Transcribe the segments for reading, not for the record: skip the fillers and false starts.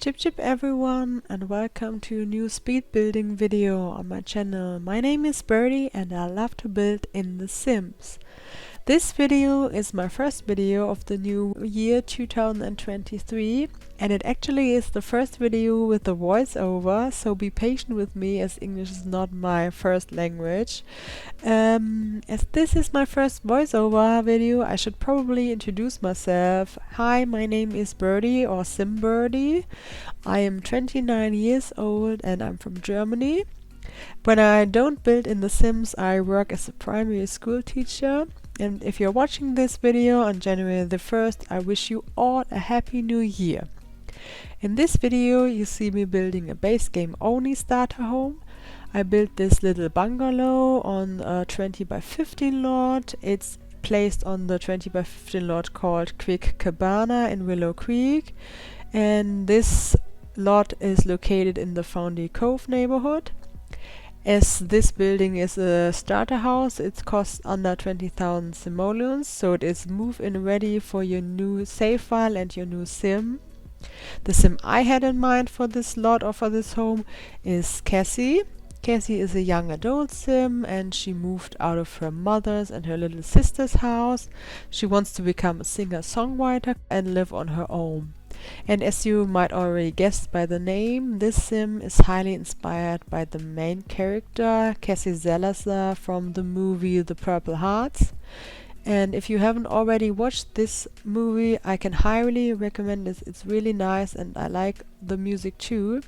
Chip chip everyone, and welcome to a new speed building video on my channel. My name is Birdie and I love to build in The Sims. This video is my first video of the new year 2023, and it actually is the first video with the voiceover, so be patient with me as English is not my first language. As this is my first voiceover video, I should probably introduce myself. Hi, my name is Birdie or Sim Birdie. I am 29 years old and I'm from Germany. When I don't build in The Sims, I work as a primary school teacher. And if you're watching this video on January the 1st, I wish you all a happy new year. In this video you see me building a base game only starter home. I built this little bungalow on a 20 by 15 lot. It's placed on the 20 by 15 lot called Crick Cabana in Willow Creek, and this lot is located in the Foundy Cove neighborhood. As this building is a starter house, it costs under 20,000 simoleons, so it is move-in ready for your new save file and your new sim. The sim I had in mind for this lot or for this home is Cassie. Cassie is a young adult sim and she moved out of her mother's and her little sister's house. She wants to become a singer-songwriter and live on her own. And as you might already guess by the name, this sim is highly inspired by the main character, Cassie Salazar, from the movie The Purple Hearts. And if you haven't already watched this movie, I can highly recommend it. It's really nice and I like the music too.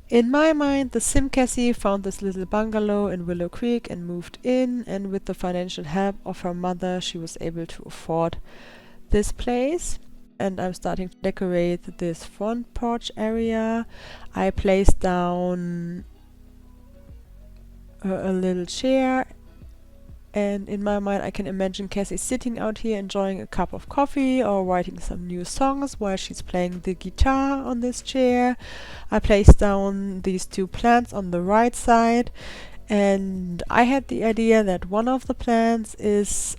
In my mind, the sim Cassie found this little bungalow in Willow Creek and moved in, and with the financial help of her mother, she was able to afford this place. And I'm starting to decorate this front porch area. I placed down a little chair, and in my mind I can imagine Cassie sitting out here enjoying a cup of coffee or writing some new songs while she's playing the guitar on this chair. I placed down these two plants on the right side, and I had the idea that one of the plants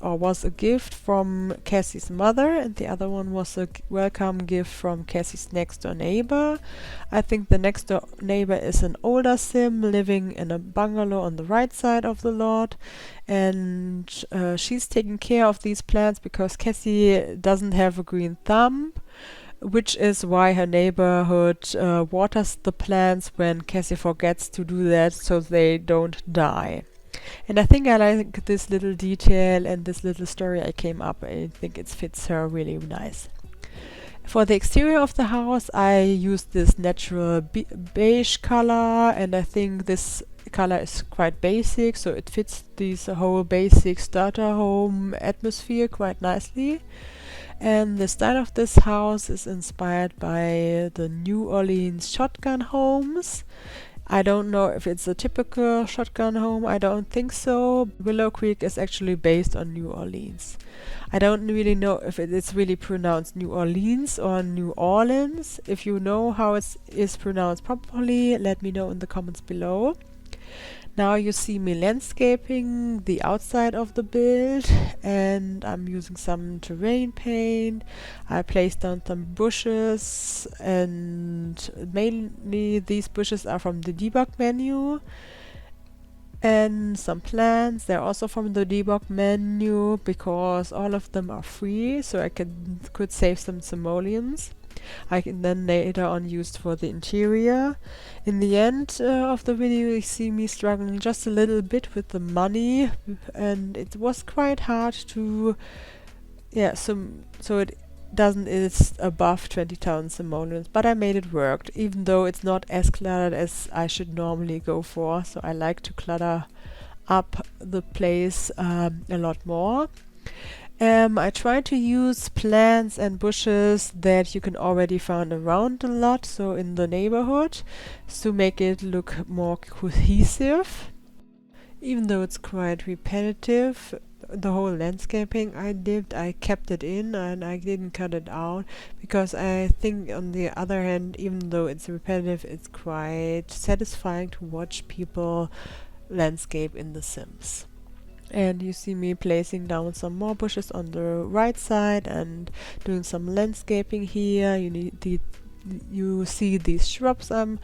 was a gift from Cassie's mother and the other one was a welcome gift from Cassie's next door neighbor. I think the next door neighbor is an older sim living in a bungalow on the right side of the lot, and she's taking care of these plants because Cassie doesn't have a green thumb, which is why her neighborhood waters the plants when Cassie forgets to do that so they don't die. And I think I like this little detail and this little story I came up. I think it fits her really nice. For the exterior of the house I used this natural beige color, and I think this color is quite basic, so it fits this whole basic starter home atmosphere quite nicely. And the style of this house is inspired by the New Orleans shotgun homes. I don't know if it's a typical shotgun home, I don't think so. Willow Creek is actually based on New Orleans. I don't really know if it is really pronounced New Orleans or New Orleans. If you know how it is pronounced properly, let me know in the comments below. Now you see me landscaping the outside of the build, and I'm using some terrain paint. I placed down some bushes, and mainly these bushes are from the debug menu, and some plants. They're also from the debug menu because all of them are free, so I could save some simoleons. I can then later on used for the interior. In the end of the video you see me struggling just a little bit with the money, and it was quite hard to so it's above 20,000 simoleons, but I made it work, even though it's not as cluttered as I should normally go for, so I like to clutter up the place a lot more. I try to use plants and bushes that you can already find around the lot, so in the neighborhood, to make it look more cohesive. Even though it's quite repetitive, the whole landscaping I kept it in and I didn't cut it out, because I think on the other hand, even though it's repetitive, it's quite satisfying to watch people landscape in The Sims. And you see me placing down some more bushes on the right side and doing some landscaping here. You need you see these shrubs I'm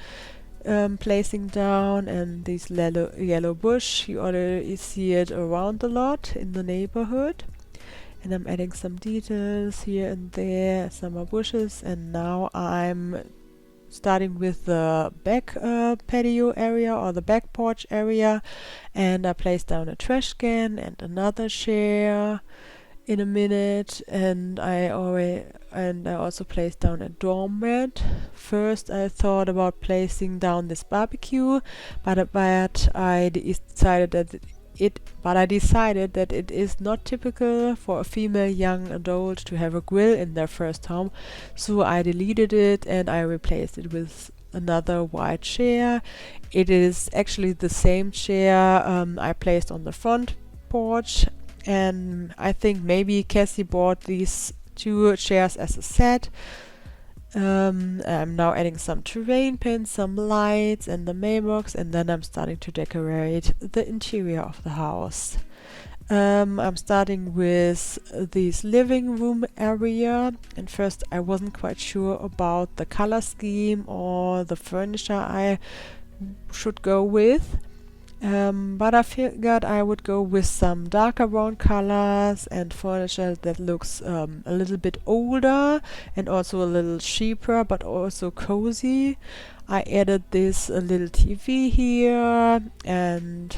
placing down, and this yellow bush. You already see it around a lot in the neighborhood. And I'm adding some details here and there, some more bushes, and now I'm starting with the back patio area or the back porch area, and I place down a trash can and another chair in a minute, and I also placed down a doormat. First I thought about placing down this barbecue, but I decided that it is not typical for a female young adult to have a grill in their first home, so I deleted it and I replaced it with another white chair. It is actually the same chair I placed on the front porch, and I think maybe Cassie bought these two chairs as a set. I'm now adding some terrain pins, some lights, and the mailbox, and then I'm starting to decorate the interior of the house. I'm starting with this living room area, and first I wasn't quite sure about the color scheme or the furniture I should go with. But I figured I would go with some darker brown colors and furniture that looks a little bit older and also a little cheaper, but also cozy. I added this little TV here and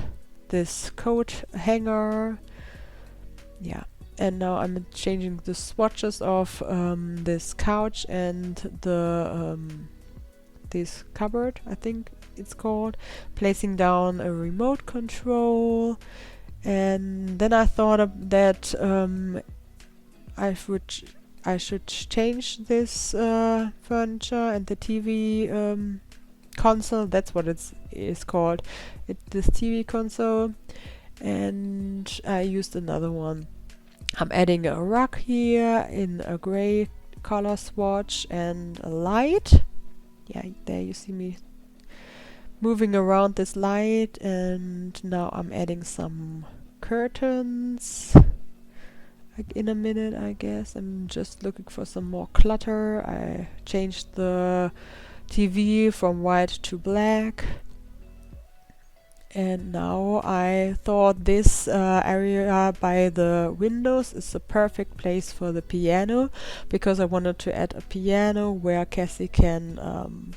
this coat hanger. Yeah. And now I'm changing the swatches of this couch and the this cupboard, I think it's called, placing down a remote control. And then I thought that I should change this furniture and the TV console. That's what it is called. This TV console, and I used another one. I'm adding a rug here in a gray color swatch and a light. Yeah, there you see me moving around this light, and now I'm adding some curtains in a minute, I guess. I'm just looking for some more clutter. I changed the TV from white to black, and now I thought this area by the windows is the perfect place for the piano, because I wanted to add a piano where Cassie can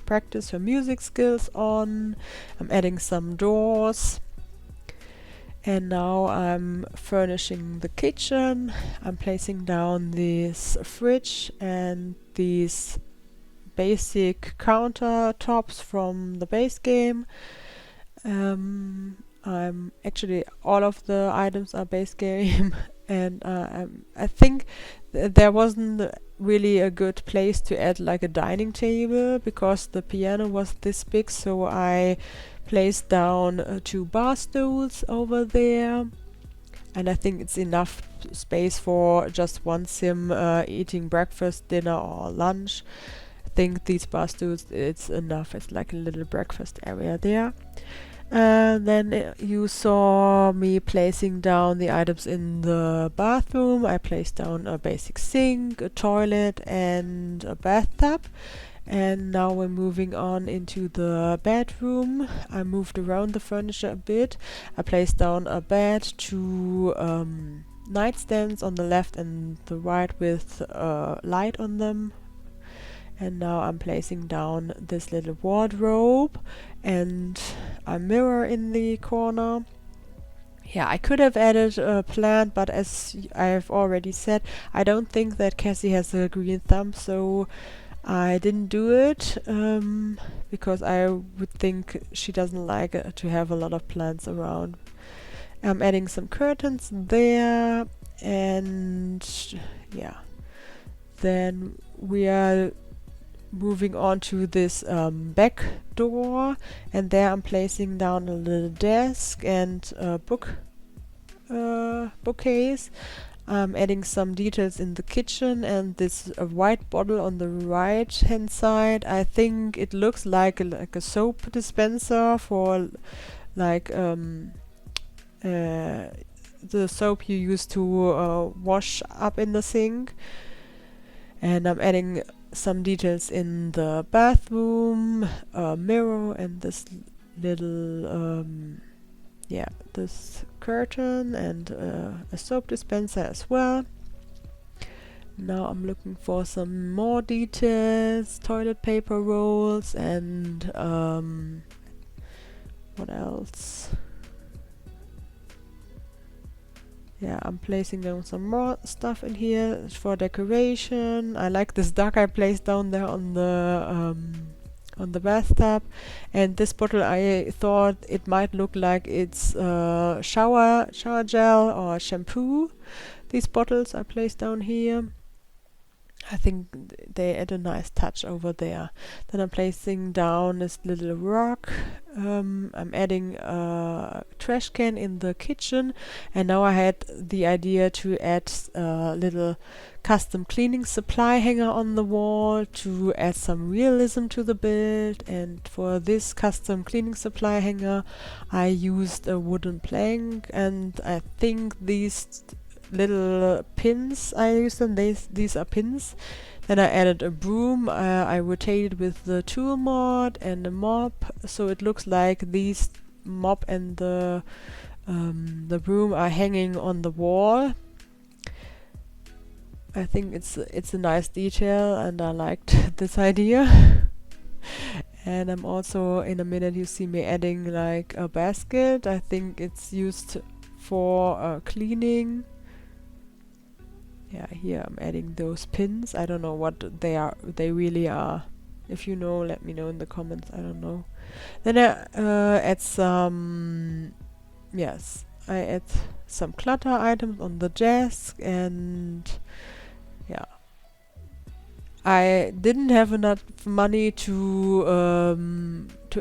practice her music skills on. I'm adding some doors, and now I'm furnishing the kitchen. I'm placing down this fridge and these basic countertops from the base game. I'm actually, all of the items are base game, and I think there wasn't really a good place to add like a dining table because the piano was this big, so I placed down two bar stools over there, and I think it's enough space for just one sim eating breakfast, dinner, or lunch. I think these bar stools, it's enough. It's like a little breakfast area there. Then you saw me placing down the items in the bathroom. I placed down a basic sink, a toilet, and a bathtub. And now we're moving on into the bedroom. I moved around the furniture a bit. I placed down a bed, two nightstands on the left and the right with a light on them. And now I'm placing down this little wardrobe and a mirror in the corner. Yeah, I could have added a plant, but as I've already said, I don't think that Cassie has a green thumb, so I didn't do it because I would think she doesn't like to have a lot of plants around. I'm adding some curtains there, and yeah, then we are moving on to this back door, and there I'm placing down a little desk and a bookcase. I'm adding some details in the kitchen and this white bottle on the right hand side. I think it looks like a soap dispenser for like the soap you use to wash up in the sink. And I'm adding some details in the bathroom, a mirror, and this little this curtain, and a soap dispenser as well. Now I'm looking for some more details, toilet paper rolls, and what else? Yeah, I'm placing down some more stuff in here for decoration. I like this duck I placed down there on the bathtub, and this bottle I thought it might look like it's shower gel or shampoo. These bottles I placed down here. I think they add a nice touch over there. Then I'm placing down this little rock. I'm adding a trash can in the kitchen, and now I had the idea to add a little custom cleaning supply hanger on the wall to add some realism to the build. And for this custom cleaning supply hanger I used a wooden plank, and I think these little pins I used them, these are pins. Then I added a broom. I rotated with the tool mod and a mop, so it looks like these mop and the broom are hanging on the wall. I think it's a nice detail, and I liked this idea. And I'm also, in a minute you see me adding like a basket. I think it's used for cleaning. Yeah, here I'm adding those pins. I don't know what they really are. If you know, let me know in the comments. I don't know. Then I add some, I add some clutter items on the desk, and yeah. I didn't have enough money to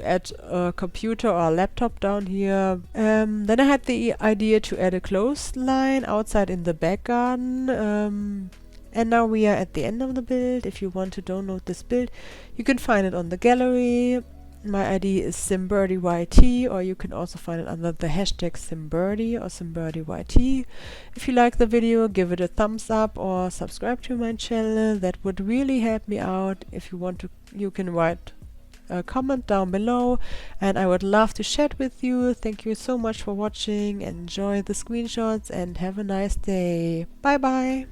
add a computer or a laptop down here. Then I had the idea to add a clothesline outside in the back garden. And now we are at the end of the build. If you want to download this build, you can find it on the gallery. My ID is SimBirdieYT, or you can also find it under the hashtag SimBirdie or SimBirdieYT. If you like the video, give it a thumbs up or subscribe to my channel. That would really help me out. If you want to, you can write a comment down below, and I would love to chat with you. Thank you so much for watching. Enjoy the screenshots and have a nice day. Bye bye.